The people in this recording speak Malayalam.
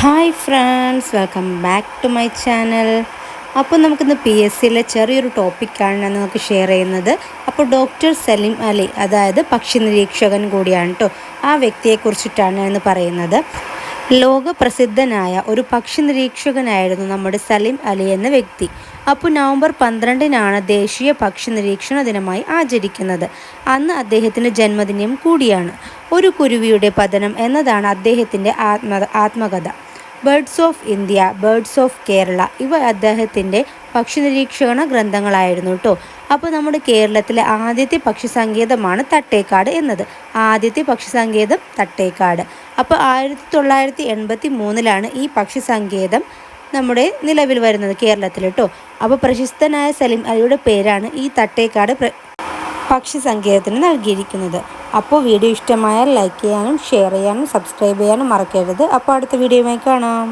Hi friends, welcome back to my channel. അപ്പോൾ നമുക്കിന്ന് PSCയിലെ ചെറിയൊരു ടോപ്പിക്കാണ് ഞാൻ നിങ്ങൾക്ക് ഷെയർ ചെയ്യുന്നത്. അപ്പോൾ ഡോക്ടർ സലീം അലി, അതായത് പക്ഷി നിരീക്ഷകൻ കൂടിയാണ് കേട്ടോ, ആ വ്യക്തിയെക്കുറിച്ചിട്ടാണ് ഞാൻ പറയുന്നത്. ലോക പ്രസിദ്ധനായ ഒരു പക്ഷി നിരീക്ഷകനായിരുന്നു നമ്മുടെ സലീം അലി എന്ന വ്യക്തി. അപ്പോൾ നവംബർ 12 ദേശീയ പക്ഷി നിരീക്ഷണ ദിനമായി ആചരിക്കുന്നത്. അന്ന് അദ്ദേഹത്തിൻ്റെ ജന്മദിനം കൂടിയാണ്. ഒരു കുരുവിയുടെ പതനം എന്നതാണ് അദ്ദേഹത്തിൻ്റെ ആത്മകഥ. Birds of India, birds of Kerala, ഇവ അദ്ദേഹത്തിൻ്റെ പക്ഷി നിരീക്ഷണ ഗ്രന്ഥങ്ങളായിരുന്നു കേട്ടോ. അപ്പോൾ നമ്മുടെ കേരളത്തിലെ ആദ്യത്തെ പക്ഷി സങ്കേതമാണ് തട്ടേക്കാട് എന്നത്. ആദ്യത്തെ പക്ഷി സങ്കേതം തട്ടേക്കാട്. അപ്പോൾ 1983 ഈ പക്ഷി സങ്കേതം നമ്മുടെ നിലവിൽ വരുന്നത് കേരളത്തിൽ കേട്ടോ. അപ്പോൾ പ്രശസ്തനായ സലീം അലിയുടെ പേരാണ് ഈ തട്ടേക്കാട് പക്ഷി സങ്കേതത്തിന് നൽകിയിരിക്കുന്നത്. അപ്പോൾ വീഡിയോ ഇഷ്ടമായാൽ ലൈക്ക് ചെയ്യാനും ഷെയർ ചെയ്യാനും സബ്സ്ക്രൈബ് ചെയ്യാനും മറക്കരുത്. അപ്പോൾ അടുത്ത വീഡിയോയുമായി കാണാം.